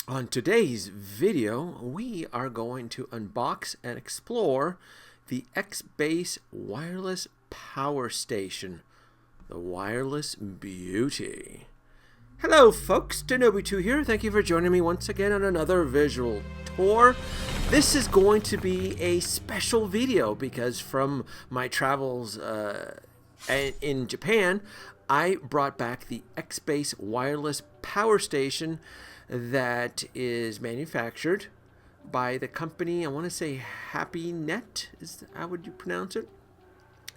On today's video, we are going to unbox and explore the XBase wireless power station, the wireless beauty. Hello folks, Denobi2 here. Thank you for joining me once again on another visual tour. This is going to be a special video because from my travels in Japan, I brought back the XBase wireless power station that is manufactured by the company, I want to say Happinet, is how would you pronounce it?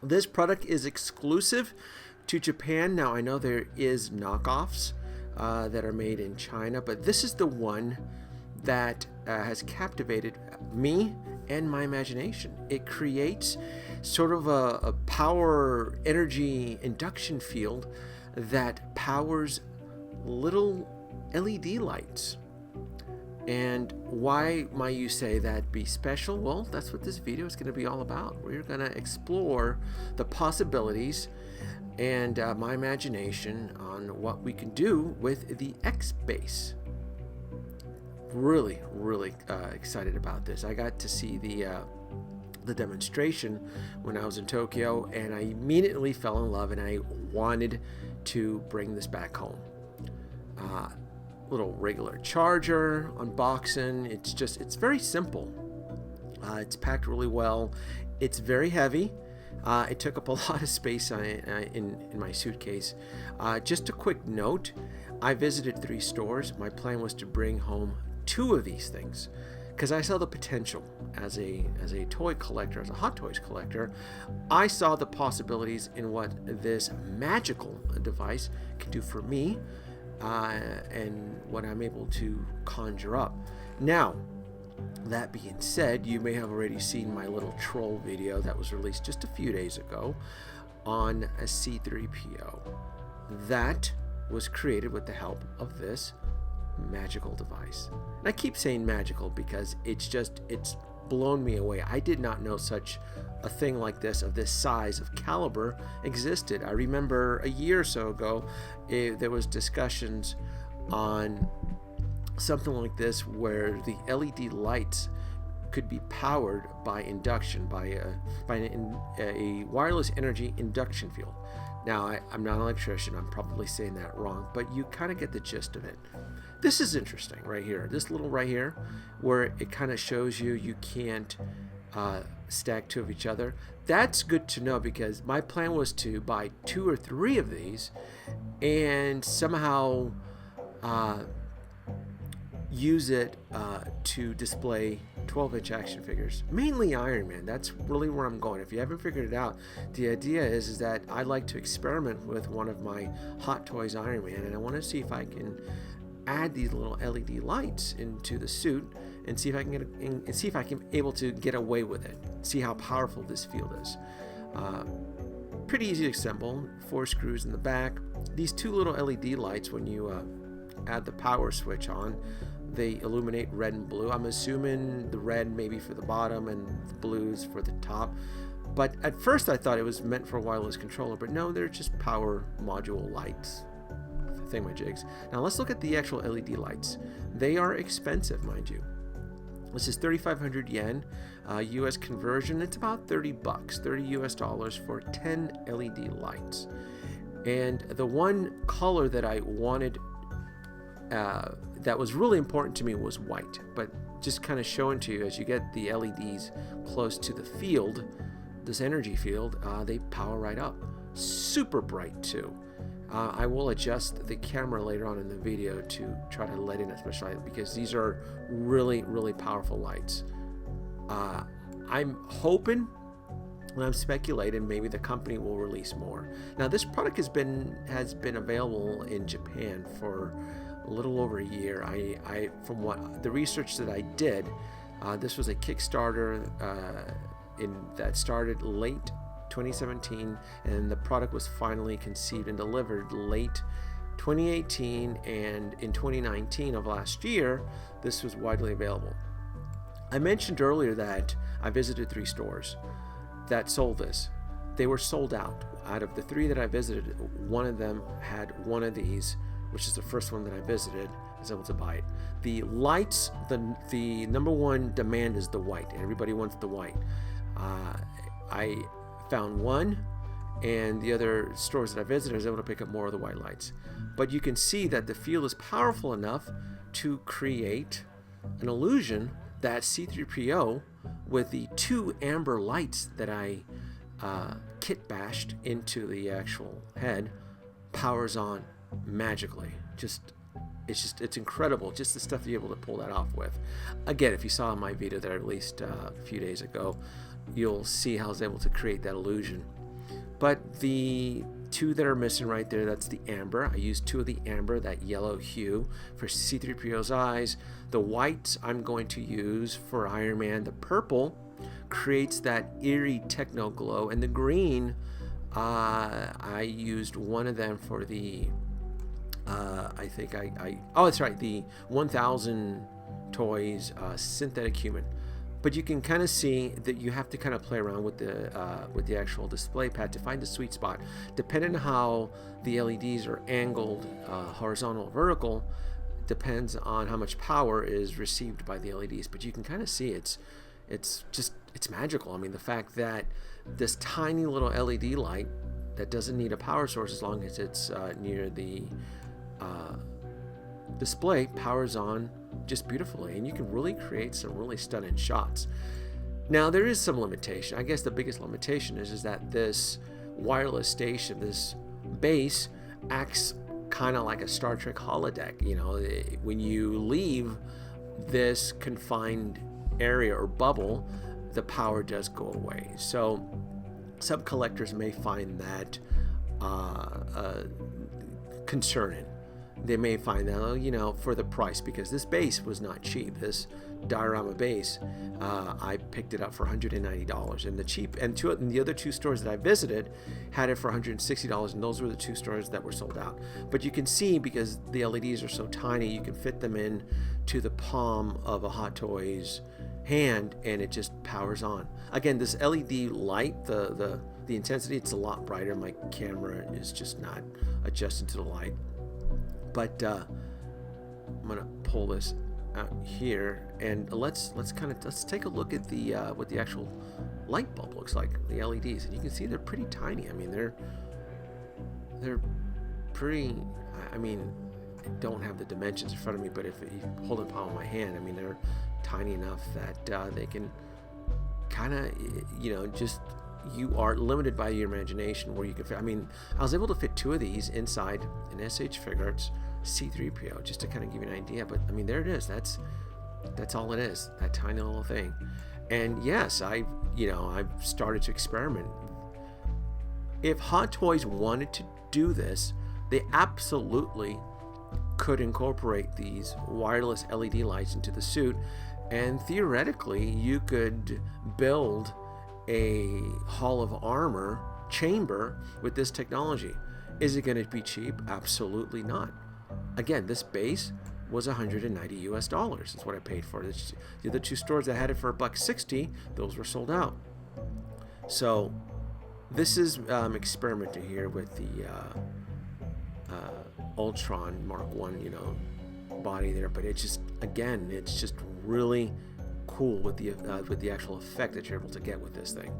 This product is exclusive to Japan. Now I know there is knockoffs that are made in China, but this is the one that has captivated me and my imagination. It creates sort of a power energy induction field that powers little LED lights. And why might you say that be special? Well, that's what this video is going to be all about. We're going to explore the possibilities and my imagination on what we can do with the XBase. Really excited about this. I got to see the demonstration when I was in Tokyo, and I immediately fell in love, and I wanted to bring this back home. Little regular charger, unboxing. It's very simple. It's packed really well. It's very heavy. It took up a lot of space in my suitcase. Just a quick note, I visited 3 stores. My plan was to bring home 2 of these things because I saw the potential as a toy collector, as a Hot Toys collector. I saw the possibilities in what this magical device can do for me, and what I'm able to conjure up. Now, that being said, you may have already seen my little troll video that was released just a few days ago on a C3PO. That was created with the help of this magical device. And I keep saying magical because it's blown me away. I did not know such a thing like this, of this size, of caliber, existed. I remember a year or so ago, there was discussions on something like this where the LED lights could be powered by induction, by a wireless energy induction field. Now, I'm not an electrician, I'm probably saying that wrong, but you kind of get the gist of it. This is interesting right here, this little right here, where it kind of shows you can't stack 2 of each other. That's good to know because my plan was to buy 2 or 3 of these and somehow use it to display 12-inch action figures, mainly Iron Man. That's really where I'm going. If you haven't figured it out, the idea is that I like to experiment with one of my Hot Toys Iron Man, and I want to see if I can add these little LED lights into the suit and see if I can able to get away with it. See how powerful this field is. Pretty easy to assemble. 4 screws in the back. These 2 little LED lights, when you add the power switch on, they illuminate red and blue. I'm assuming the red maybe for the bottom and the blues for the top. But at first I thought it was meant for a wireless controller, but no, they're just power module lights. Thingamajigs. Now let's look at the actual LED lights. They are expensive, mind you. This is 3,500 yen. US conversion, it's about 30 bucks, 30 US dollars for 10 LED lights. And the one color that I wanted that was really important to me was white, but just kind of showing to you, as you get the LEDs close to the field, this energy field, they power right up. Super bright too. I will adjust the camera later on in the video to try to let in as much light because these are really powerful lights. I'm hoping, and I'm speculating, maybe the company will release more. Now, this product has been available in Japan for a little over a year. I from what the research that I did, this was a Kickstarter that started late 2017, and the product was finally conceived and delivered late 2018, and in 2019 of last year this was widely available. I mentioned earlier that I visited 3 stores that sold this. They were sold out. Out of the 3 that I visited, one of them had one of these, which is the first one that I visited, is able to buy it. The lights, the number one demand is the white. Everybody wants the white. I found one, and the other stores that I visited, I was able to pick up more of the white lights. But you can see that the field is powerful enough to create an illusion that C3PO, with the 2 amber lights that I kit bashed into the actual head, powers on magically. It's incredible, just the stuff you're able to pull that off with. Again, if you saw my video that I released a few days ago, you'll see how I was able to create that illusion. But the 2 that are missing right there, that's the amber. I used 2 of the amber, that yellow hue, for C3PO's eyes. The whites I'm going to use for Iron Man. The purple creates that eerie techno glow, and the green, I used one of them for the I think oh, that's right, the 1000 Toys synthetic human. But you can kind of see that you have to kind of play around with the actual display pad to find the sweet spot. Depending on how the LEDs are angled, horizontal or vertical, depends on how much power is received by the LEDs. But you can kind of see it's magical. I mean, the fact that this tiny little LED light that doesn't need a power source, as long as it's near the display, powers on just beautifully, and you can really create some really stunning shots. Now, there is some limitation. I guess the biggest limitation is that this wireless station, this base, acts kind of like a Star Trek holodeck. You know, when you leave this confined area or bubble, the power does go away. So some collectors may find that concerning. They may find that, you know, for the price, because this base was not cheap. This diorama base, I picked it up for $190, and the other 2 stores that I visited had it for $160, and those were the 2 stores that were sold out. But you can see, because the LEDs are so tiny, you can fit them in to the palm of a Hot Toys hand, and it just powers on. Again, this LED light, the intensity, it's a lot brighter. My camera is just not adjusted to the light. But I'm gonna pull this out here, and let's take a look at the what the actual light bulb looks like, the LEDs, and you can see they're pretty tiny. I mean, they're pretty. I mean, I don't have the dimensions in front of me, but if you hold it in the palm of my hand, I mean, they're tiny enough that they can kind of, you know, just, you are limited by your imagination where you can fit. I mean, I was able to fit 2 of these inside an SH Figuarts C3PO, just to kind of give you an idea. But I mean, there it is. That's all it is, that tiny little thing. And yes, I've started to experiment. If Hot Toys wanted to do this, they absolutely could incorporate these wireless LED lights into the suit, and theoretically you could build a Hall of Armor chamber with this technology. Is it going to be cheap? Absolutely not. Again, this base was $190 US. That's what I paid for it. The other 2 stores that had it for $160, those were sold out. So this is experimenting here with the Ultron Mark 1, you know, body there, but it's just, again, it's just really cool with the actual effect that you're able to get with this thing.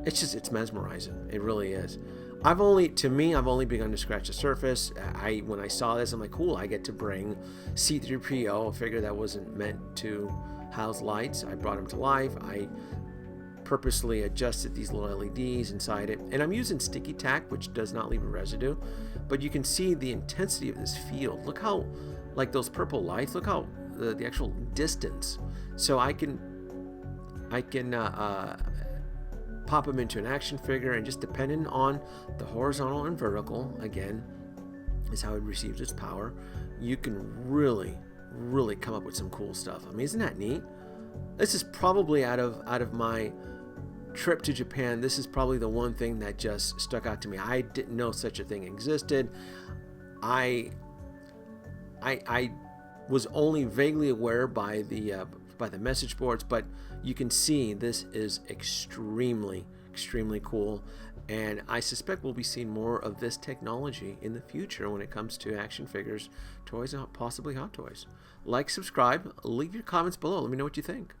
It's mesmerizing. It really is. I've only begun to scratch the surface. When I saw this, I'm like, cool, I get to bring C3PO, a figure that wasn't meant to house lights. I brought him to life. I purposely adjusted these little LEDs inside it, and I'm using sticky tack, which does not leave a residue, but you can see the intensity of this field. Look how, like those purple lights, look how the actual distance. So I can pop them into an action figure, and just depending on the horizontal and vertical, again, is how it receives its power, you can really come up with some cool stuff. I mean, isn't that neat? This is probably out of my trip to Japan, this is probably the one thing that just stuck out to me. I didn't know such a thing existed. I was only vaguely aware by the message boards, but you can see this is extremely cool. And I suspect we'll be seeing more of this technology in the future when it comes to action figures, toys, and possibly hot toys. Like, subscribe, leave your comments below. Let me know what you think.